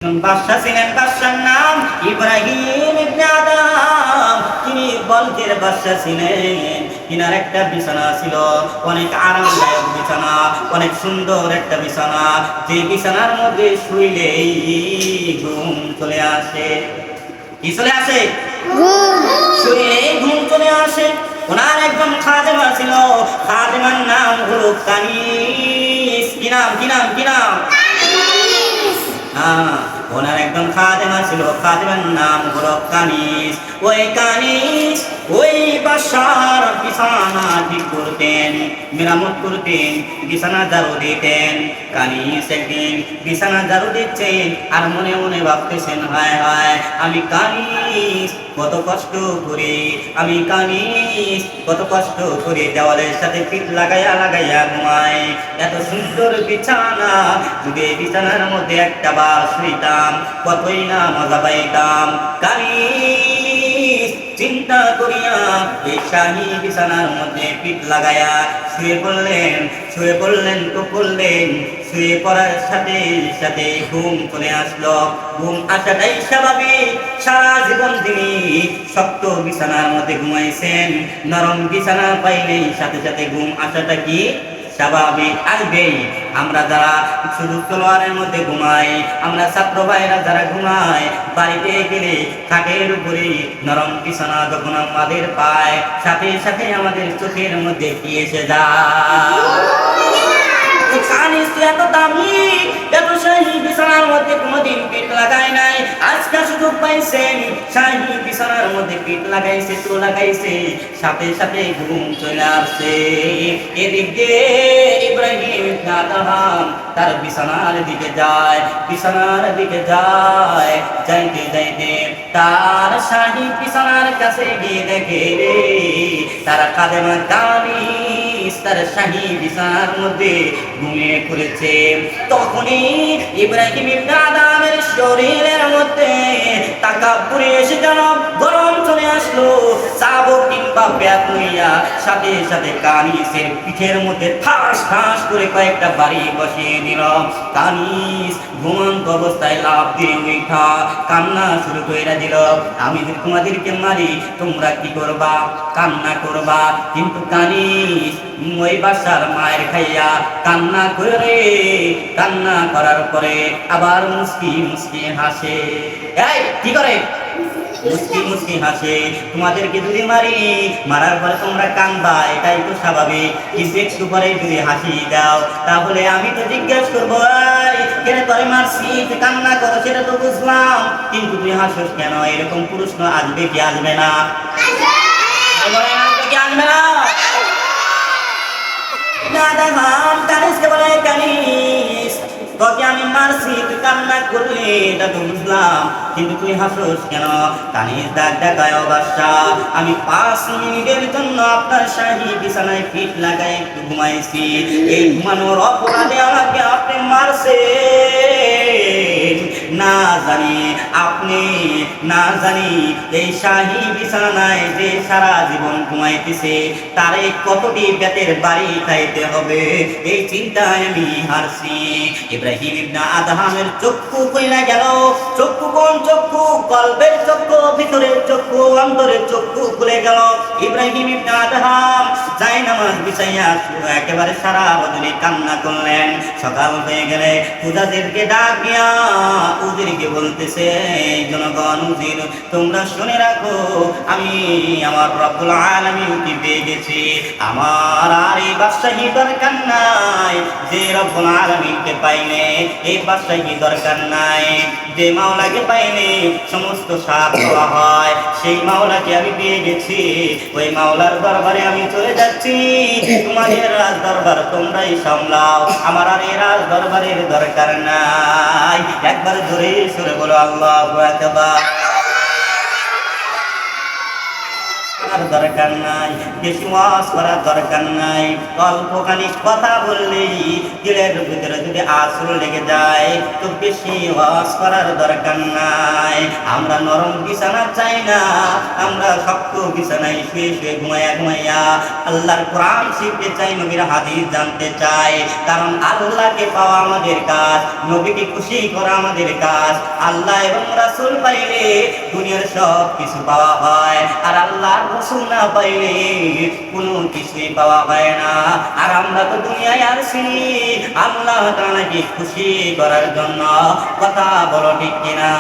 বাদশা ছিলেন, বাদশার নাম ইব্রাহিম ইবনে আদম। তিনি বলকের বাদশা ছিলেন। তিনার একটা বিছানা ছিল, অনেক আরামদায়ক বিছানা, অনেক সুন্দর একটা বিছানা, যে বিছানার মধ্যে শুইলেই ঘুম চলে আসে। কি চলে আসে? শুইলেই ঘুম চলে আসে। ওনার একজন খাদেমা ছিল, খাদেমার নাম হলো কানিস। কি নাম? কি নাম? কি নাম? ওনার একজন খাদেমা ছিল, খাদেমার নাম হলো কানিস। ওই কানিস ওই বাদশার বিছানা ঠিক করতেন, মেরামত করতেন, বিছানা ঝাড়ু দিতেন। কানিস একদিন বিছানা ঝাড়ু দিচ্ছেন আর মনে মনে ভাবতেছেন, হায় হায়, আমি কানিস কত কষ্ট করে, আমি কানিস কত কষ্ট করে দেওয়ালের সাথে পিঠ লাগাইয়া লাগাইয়া ঘুমাই। এত সুন্দর বিছানা, যদি এই বিছানার মধ্যে একটা বার শুইতাম কতই না মজা পাইতাম। কানিস চিন্তা করিয়া এই শাহী বিছানার মধ্যে পিঠ লাগাইয়া শুয়ে পড়লেন। শুয়ে পড়লেন তো পড়লেন, শুয়ে পড়ার সাথে সাথে ঘুম চলে আসলো। ঘুম আসাটাই স্বাভাবিক, সারা জীবন তিনি শক্ত বিছানার মধ্যে ঘুমাইছেন। নরম বিছানা পাইলেই সাথে সাথে ঘুম আসাটা কি স্বাভাবিক, আসবেই। আমরা যারা শুধু তলোয়ারের মধ্যে ঘুমাই, আমরা ছাত্র ভাইরা যারা ঘুমাই, বাড়িতে গেলে খাটের উপরে নরম বিছানা যখন আমাদের পায়, সাথে সাথে আমাদের চোখের মধ্যে কি এসে যায়। কানিস এত দামি, এত শাহী বিছানার মধ্যে কোনোদিন পিঠ লাগায় নাই, আজকে সুযোগ পাইছেন, শাহী বিছানার মধ্যে পিঠ লাগাইছে তো লাগাইছে, সাথে সাথে ঘুম চলে আসছে। এদিক দিয়ে ইব্রাহিম ইবনে আদম তার বিছানার দিকে যায়, বিছানার দিকে যায়, যাইতে যাইতে তার শাহী বিছানার কাছে গিয়ে দেখে তার খাদেমা কানিস তার শাহী বিছানার মধ্যে ঘুমিয়ে পড়েছে। তখনই ইব্রাহিম ইবনে আদমের শরীরের মধ্যে তাকাব্বুরে এসে যেন গরম চলে আসলো। চাবুক কিংবা ব্যাত লইয়া সাথে সাথে কানিসের পিঠের মধ্যে ঠাস ঠাস করে কয়েকটা বাড়ি বসিয়ে দিল। কানিস ঘুমন্ত অবস্থায় লাফ দিয়ে উঠা কান্না শুরু করে দিল। আমি যদি তোমাদেরকে মারি তোমরা কি করবা? কান্না করবা। কিন্তু কানিস ওই বাসার মায়ের খাইয়া কান্না করে, কান্না করার পরে আবার মুস্কি মুস্কি হাসে। এই কি করে? মুস্কি মুস্কি হাসে। তোমাদেরকে যদি মারি, মারার পরে তোমরা কান্দবা, এটাই তো স্বাভাবিক। কিন্তু একটু পরে যদি হাসি দাও, তাহলে আমি তো জিজ্ঞেস করবো, কেন তোরে মারছি, কান্না করো, সেটা তো বুঝলাম, কিন্তু তুই হাসোস কেন? এরকম প্রশ্ন আসবে কি আসবে না? আসবে কি আসবে না? কানিসকে বলে, কানিস তোকে আমি মারছি, তুই কান্না করলি, এটা তো বুঝলাম, কিন্তু তুই হাসোস কেন? কানিস ডাক ডাকায়, ও বাদশা, আমি 5 মিনিটের জন্য আপনার শাহী বিছানায় পিঠ লাগাই একটু ঘুমাইছি, এই ঘুমানোর অপরাধে আমাকে আপনি মারছেন। না জানি আপনি, না জানি এই শাহী বিছানায় যে সারা জীবন ঘুমাইতেছে তারে কতটি বেতের বাড়ি খাইতে হবে, এই চিন্তায় আমি হারছি। ইব্রাহিম ইবনে আদমের চক্ষু কইলা গেল। চক্ষু কোন চক্ষু? কলবের চক্ষু, ভিতরের চক্ষু, অন্তরের চক্ষু খুলে গেল। ইব্রাহিম ইবনে আদম যাই নামাজ বিছাইয়া একেবারে সারা বদলে কান্না করলেন। সকাল হয়ে গেলে পূজাদেরকে ডাক দিয়া উজিরকে বলতেছে, জনগণ, উজির তোমরা শুনে রাখো, আমি আমার রব্বুল আলামিনকে পেয়ে গেছি। আমার আর এই বাদশাহী দরকার নাই। যে রব্বুল আলামিনকে পাইলে এই বাদশাহী দরকার নাই। যে মাওলাকে পাইলে সমস্ত সাথ দেওয়া হয়, সেই মাওলাকে আমি পেয়ে গেছি। ওই মাওলার দরবারে আমি চলে যাচ্ছি। তোমাদের রাজ দরবার তোমরাই সামলাও, আমার আর এই রাজ দরবারের দরকার নাই। একবার জোরে সুরে বলো আল্লাহু আকবার। করার দরকার নাই, বেশি ওয়াজ করার দরকার নাই। অল্পখানি কথা বললেই দিলের ভিতরে যদি আঁচড় লেগে যায় তো বেশি ওয়াজ করার দরকার নাই। আমরা নরম বিছানা চাই না, আমরা শক্ত বিছানায় শুয়ে শুয়ে ঘুমাইয়া আল্লাহর কোরআন শিখতে চাই, নবীর হাদিস জানতে চাই। কারণ আল্লাহকে পাওয়া আমাদের কাজ, নবীকে খুশি করা আমাদের কাজ। আল্লাহ এবং রাসূল পাইলে দুনিয়ার সব কিছু পাওয়া হয়, আর আল্লাহর রাসূল না পাইলে কোনো কিছুই পাওয়া হয় না। আর আমরা তো দুনিয়ায় আসি আল্লাহ তাআলাকে খুশি করার জন্য। কথা বলো ঠিক কিনা?